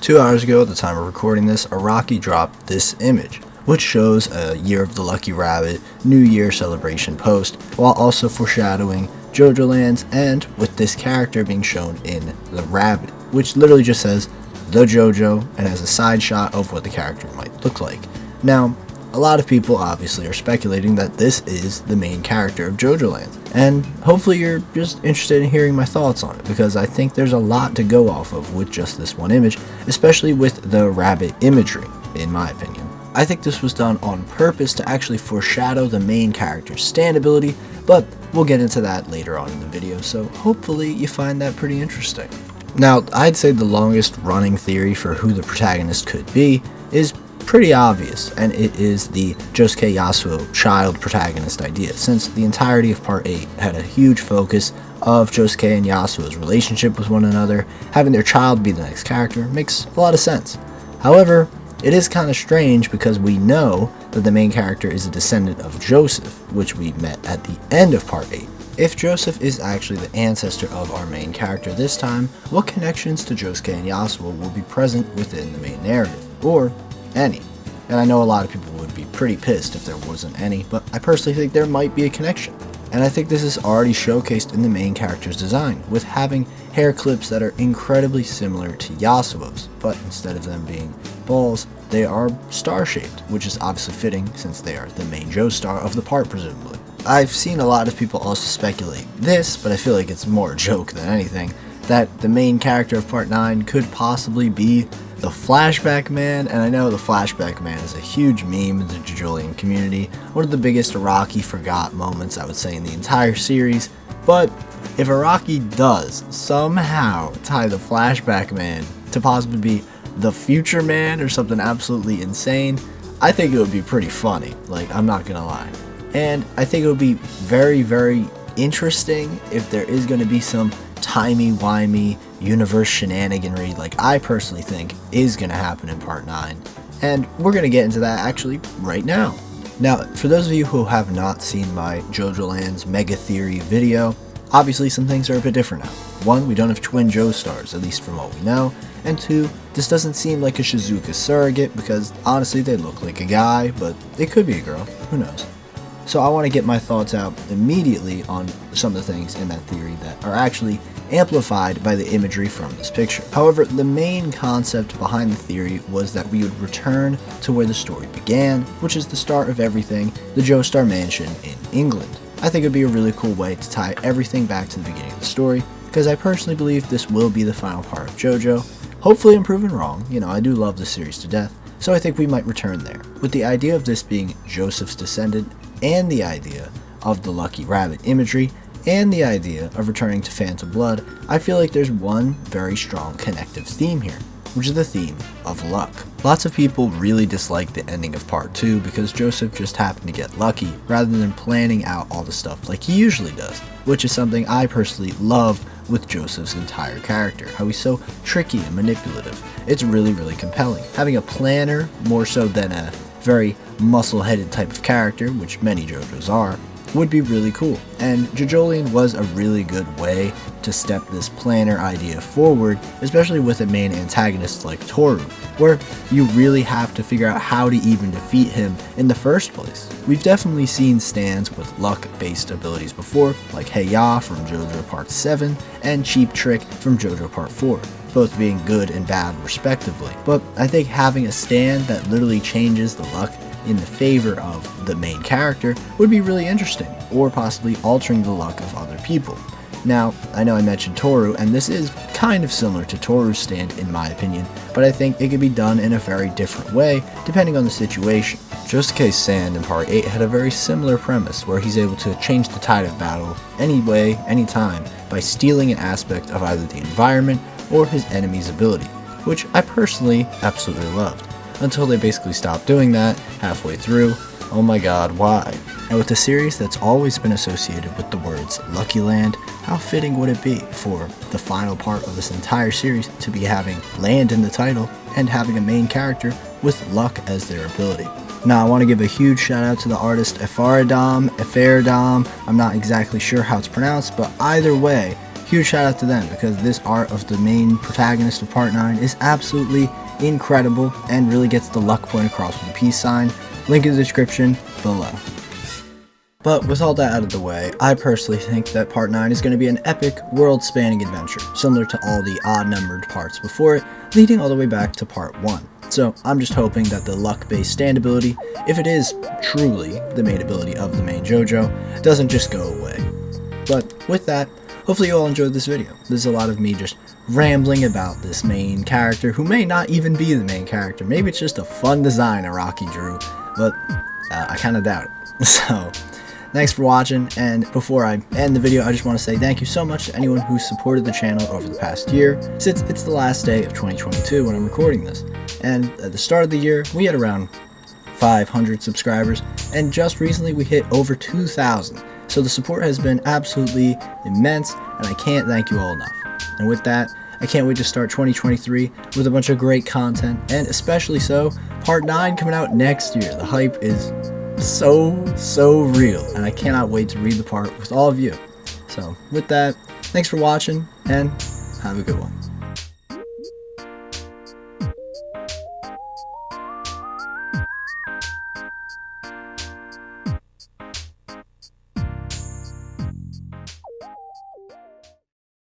2 hours ago, at the time of recording this, Araki dropped this image, which shows a Year of the Lucky Rabbit New Year celebration post, while also foreshadowing JoJo Lands, and with this character being shown in the rabbit, which literally just says the JoJo and has a side shot of what the character might look like. Now, a lot of people obviously are speculating that this is the main character of JoJo Lands, and hopefully you're just interested in hearing my thoughts on it, because I think there's a lot to go off of with just this one image, especially with the rabbit imagery, in my opinion. I think this was done on purpose to actually foreshadow the main character's stand ability, but we'll get into that later on in the video, so hopefully you find that pretty interesting. Now, I'd say the longest running theory for who the protagonist could be is pretty obvious, and it is the Josuke Yasuo child protagonist idea, since the entirety of Part 8 had a huge focus of Josuke and Yasuo's relationship with one another. Having their child be the next character makes a lot of sense. However, it is kind of strange because we know that the main character is a descendant of Joseph, which we met at the end of Part 8. If Joseph is actually the ancestor of our main character this time, what connections to Josuke and Yasuo will be present within the main narrative? Or any. And I know a lot of people would be pretty pissed if there wasn't any, but I personally think there might be a connection. And I think this is already showcased in the main character's design, with having hair clips that are incredibly similar to Yasuo's, but instead of them being balls, they are star-shaped, which is obviously fitting since they are the main Joestar of the part, presumably. I've seen a lot of people also speculate this, but I feel like it's more a joke than anything, that the main character of Part 9 could possibly be the Flashback Man, and I know the Flashback Man is a huge meme in the JoJolian community, one of the biggest Araki forgot moments I would say in the entire series, but if Araki does somehow tie the Flashback Man to possibly be the Future Man or something absolutely insane, I think it would be pretty funny, like, I'm not gonna lie. And I think it would be very, very interesting if there is going to be some timey-wimey universe shenaniganry, like I personally think is going to happen in Part 9. And we're going to get into that actually right now. Now, for those of you who have not seen my JoJo Lands Mega Theory video, obviously some things are a bit different now. One, we don't have twin Joestars, at least from what we know. And two, this doesn't seem like a Shizuka surrogate because honestly they look like a guy, but it could be a girl, who knows. So I want to get my thoughts out immediately on some of the things in that theory that are actually amplified by the imagery from this picture. However, the main concept behind the theory was that we would return to where the story began, which is the start of everything, the Joestar Mansion in England. I think it would be a really cool way to tie everything back to the beginning of the story, because I personally believe this will be the final part of JoJo. Hopefully I'm proven wrong, I do love the series to death, so I think we might return there. With the idea of this being Joseph's descendant, and the idea of the Lucky Rabbit imagery, and the idea of returning to Phantom Blood, I feel like there's one very strong connective theme here, which is the theme of luck. Lots of people really dislike the ending of Part 2 because Joseph just happened to get lucky rather than planning out all the stuff like he usually does, which is something I personally love with Joseph's entire character, how he's so tricky and manipulative. It's really, really compelling. Having a planner more so than a very muscle-headed type of character, which many JoJos are, would be really cool. And JoJolion was a really good way to step this planner idea forward, especially with a main antagonist like Toru, where you really have to figure out how to even defeat him in the first place. We've definitely seen stands with luck-based abilities before, like Heiya from JoJo Part 7 and Cheap Trick from JoJo Part 4. Both being good and bad respectively. But I think having a stand that literally changes the luck in the favor of the main character would be really interesting, or possibly altering the luck of other people. Now, I know I mentioned Toru, and this is kind of similar to Toru's stand in my opinion, but I think it could be done in a very different way depending on the situation. Josuke's stand in Part 8 had a very similar premise where he's able to change the tide of battle any way, anytime, by stealing an aspect of either the environment or his enemy's ability, which I personally absolutely loved, until they basically stopped doing that halfway through. Oh my god, why? And with a series that's always been associated with the words Lucky Land, how fitting would it be for the final part of this entire series to be having land in the title and having a main character with luck as their ability. Now I want to give a huge shout out to the artist Efaradam, I'm not exactly sure how it's pronounced, but either way, huge shout out to them, because this art of the main protagonist of Part 9 is absolutely incredible and really gets the luck point across with a peace sign. Link in the description below. But with all that out of the way, I personally think that Part 9 is going to be an epic, world-spanning adventure, similar to all the odd-numbered parts before it, leading all the way back to Part 1. So I'm just hoping that the luck-based stand ability, if it is truly the main ability of the main JoJo, doesn't just go away. But with that, hopefully you all enjoyed this video. This is a lot of me just rambling about this main character, who may not even be the main character. Maybe it's just a fun design Araki drew, but I kind of doubt it. So, thanks for watching, and before I end the video, I just want to say thank you so much to anyone who supported the channel over the past year, since it's the last day of 2022 when I'm recording this. And at the start of the year, we had around 500 subscribers, and just recently we hit over 2,000. So the support has been absolutely immense, and I can't thank you all enough. And with that, I can't wait to start 2023 with a bunch of great content, and especially so, Part 9 coming out next year. The hype is so real, and I cannot wait to read the part with all of you. So with that, thanks for watching, and have a good one.